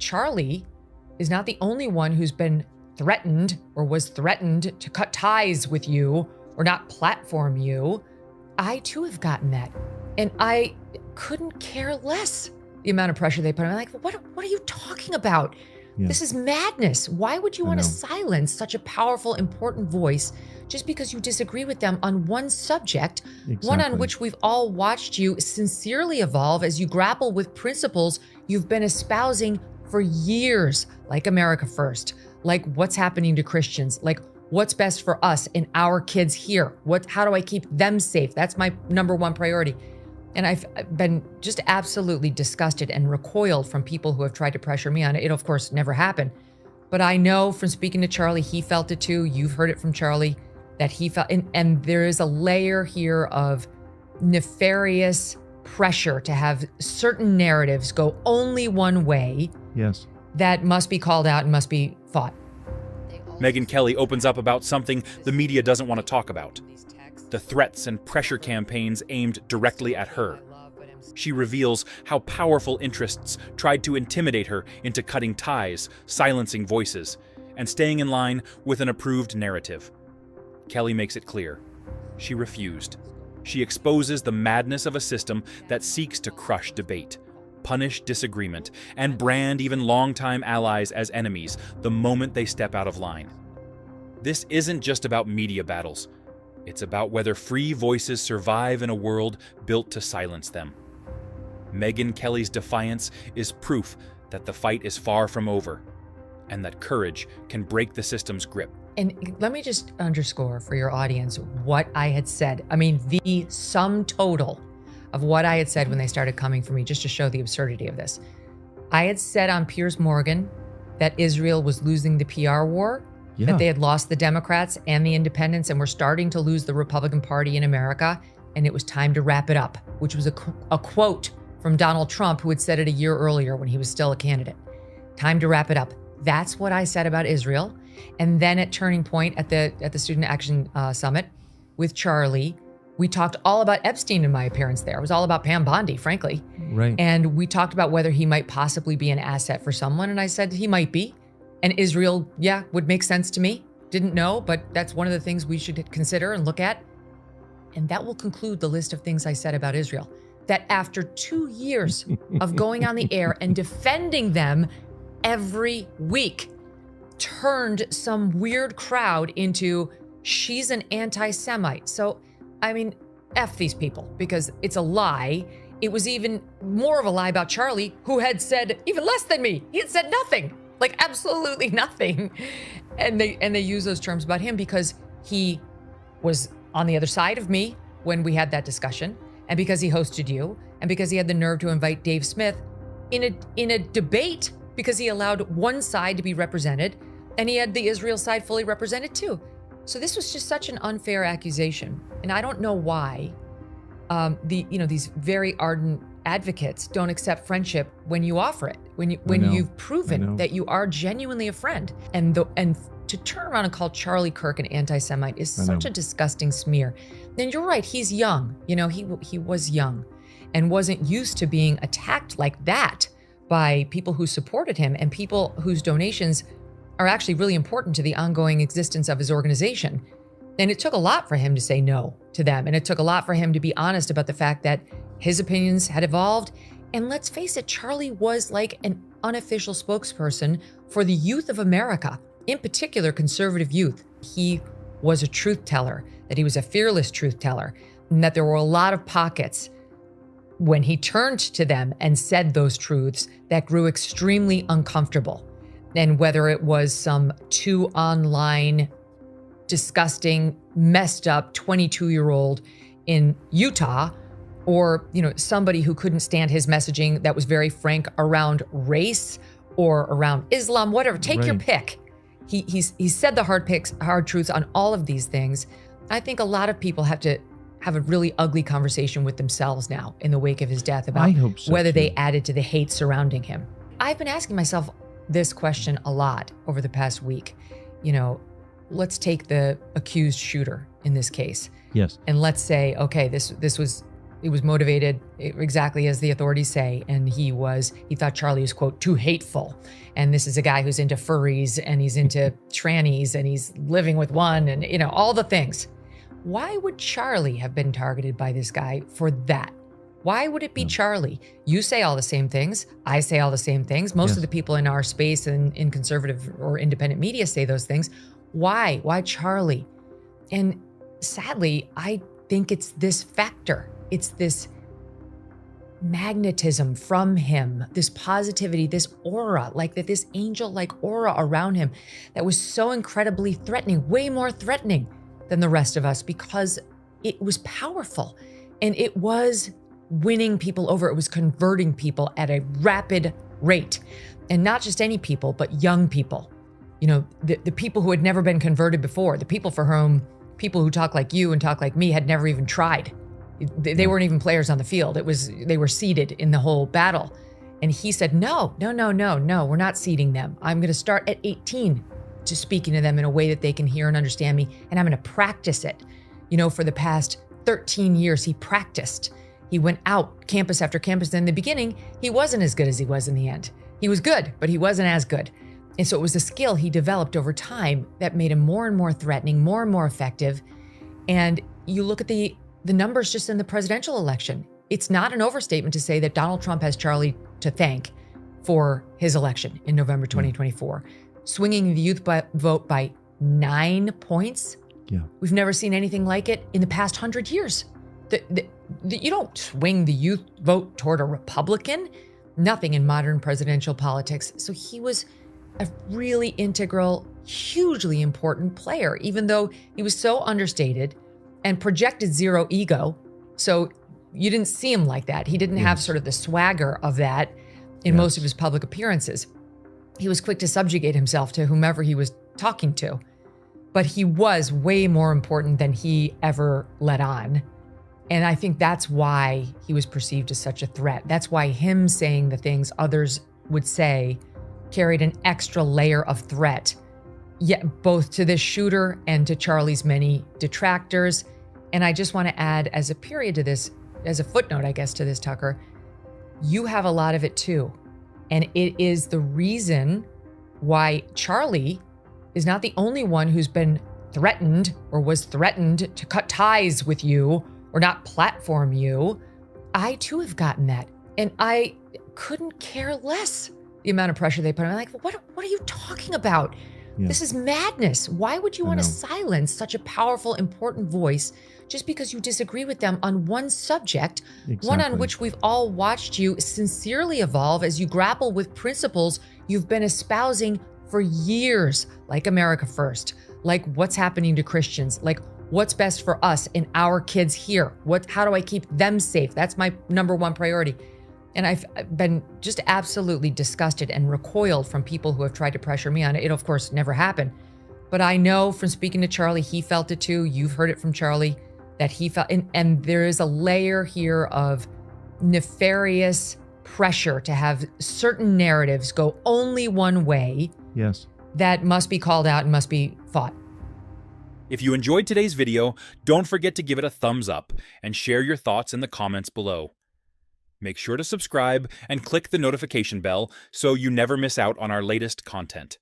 Charlie is not the only one who's been threatened or was threatened to cut ties with you or not platform you. I too have gotten that. And I couldn't care less the amount of pressure they put on me. Like, what are you talking about? Yeah. This is madness. Why would you want to silence such a powerful, important voice just because you disagree with them on one subject, one on which we've all watched you sincerely evolve as you grapple with principles you've been espousing for years, like America First, like what's happening to Christians, like what's best for us and our kids here. How do I keep them safe? That's my number one priority. And I've been just absolutely disgusted and recoiled from people who have tried to pressure me on it. It, of course, never happened. But I know from speaking to Charlie, he felt it too. You've heard it from Charlie, that he felt, and there is a layer here of nefarious pressure to have certain narratives go only one way. Yes. That must be called out and must be fought. Megyn Kelly opens up about something the media doesn't want to talk about: the threats and pressure campaigns aimed directly at her. She reveals how powerful interests tried to intimidate her into cutting ties, silencing voices, and staying in line with an approved narrative. Kelly makes it clear. She refused. She exposes the madness of a system that seeks to crush debate, punish disagreement, and brand even longtime allies as enemies the moment they step out of line. This isn't just about media battles. It's about whether free voices survive in a world built to silence them. Megyn Kelly's defiance is proof that the fight is far from over, and that courage can break the system's grip. And let me just underscore for your audience what I had said. I mean, the sum total of what I had said when they started coming for me, just to show the absurdity of this. I had said on Piers Morgan that Israel was losing the PR war, that they had lost the Democrats and the independents and were starting to lose the Republican Party in America, and it was time to wrap it up, which was a quote from Donald Trump, who had said it a year earlier when he was still a candidate. Time to wrap it up. That's what I said about Israel. And then at Turning Point at the Student Action Summit with Charlie, we talked all about Epstein in my appearance there. It was all about Pam Bondi, frankly. Right. And we talked about whether he might possibly be an asset for someone. And I said he might be. And Israel, would make sense to me. Didn't know, but that's one of the things we should consider and look at. And that will conclude the list of things I said about Israel. That after 2 years of going on the air and defending them every week, turned some weird crowd into, she's an anti-Semite. So, I mean, F these people, because it's a lie. It was even more of a lie about Charlie, who had said even less than me. He had said nothing, like absolutely nothing. And they use those terms about him because he was on the other side of me when we had that discussion, and because he hosted you, and because he had the nerve to invite Dave Smith in a debate, because he allowed one side to be represented, and he had the Israel side fully represented too. So this was just such an unfair accusation, and I don't know why these very ardent advocates don't accept friendship when you offer it, when you've proven that you are genuinely a friend. And to turn around and call Charlie Kirk an anti-Semite is such a disgusting smear. And you're right, he's young. He was young and wasn't used to being attacked like that by people who supported him and people whose donations are actually really important to the ongoing existence of his organization. And it took a lot for him to say no to them. And it took a lot for him to be honest about the fact that his opinions had evolved. And let's face it, Charlie was like an unofficial spokesperson for the youth of America, in particular conservative youth. He was a truth teller, that he was a fearless truth teller, and that there were a lot of pockets when he turned to them and said those truths that grew extremely uncomfortable. And whether it was some too online, disgusting, messed up 22-year-old in Utah, or somebody who couldn't stand his messaging that was very frank around race or around Islam, whatever, take your pick. He said the hard truths on all of these things. I think a lot of people have to have a really ugly conversation with themselves now in the wake of his death about whether they added to the hate surrounding him. I've been asking myself this question a lot over the past week. Let's take the accused shooter in this case. Yes. And let's say, okay, this was He was motivated exactly as the authorities say. And he thought Charlie was, quote, too hateful. And this is a guy who's into furries and he's into trannies and he's living with one and, all the things. Why would Charlie have been targeted by this guy for that? Why would it be Charlie? You say all the same things. I say all the same things. Most of the people in our space and in conservative or independent media say those things. Why? Why Charlie? And sadly, I think it's this factor. It's this magnetism from him, this positivity, this aura, like that, this angel-like aura around him that was so incredibly threatening, way more threatening than the rest of us, because it was powerful and it was winning people over. It was converting people at a rapid rate, and not just any people, but young people. The people who had never been converted before, the people for whom people who talk like you and talk like me had never even tried. They weren't even players on the field. They were seeded in the whole battle. And he said, no, we're not seeding them. I'm going to start at 18 to speaking to them in a way that they can hear and understand me. And I'm going to practice it. For the past 13 years, he practiced. He went out campus after campus. And in the beginning, he wasn't as good as he was in the end. He was good, but he wasn't as good. And so it was a skill he developed over time that made him more and more threatening, more and more effective. And you look at the numbers just in the presidential election. It's not an overstatement to say that Donald Trump has Charlie to thank for his election in November 2024, swinging the youth vote by 9 points. Yeah. We've never seen anything like it in the past 100 years. You don't swing the youth vote toward a Republican. Nothing in modern presidential politics. So he was a really integral, hugely important player, even though he was so understated and projected zero ego. So you didn't see him like that. He didn't have sort of the swagger of that in most of his public appearances. He was quick to subjugate himself to whomever he was talking to. But he was way more important than he ever let on. And I think that's why he was perceived as such a threat. That's why him saying the things others would say carried an extra layer of threat, yet both to this shooter and to Charlie's many detractors. And I just want to add as a period to this, as a footnote, I guess, to this, Tucker, you have a lot of it too. And it is the reason why Charlie is not the only one who's been threatened or was threatened to cut ties with you or not platform you. I too have gotten that. And I couldn't care less the amount of pressure they put on me. Like, what are you talking about? Yeah. This is madness. Why would you want to silence such a powerful, important voice just because you disagree with them on one subject, one on which we've all watched you sincerely evolve as you grapple with principles you've been espousing for years, like America First, like what's happening to Christians, like what's best for us and our kids here? How do I keep them safe? That's my number one priority. And I've been just absolutely disgusted and recoiled from people who have tried to pressure me on it. It, of course, never happened. But I know from speaking to Charlie, he felt it too. You've heard it from Charlie that he felt, and there is a layer here of nefarious pressure to have certain narratives go only one way. Yes. That must be called out and must be fought. If you enjoyed today's video, don't forget to give it a thumbs up and share your thoughts in the comments below. Make sure to subscribe and click the notification bell so you never miss out on our latest content.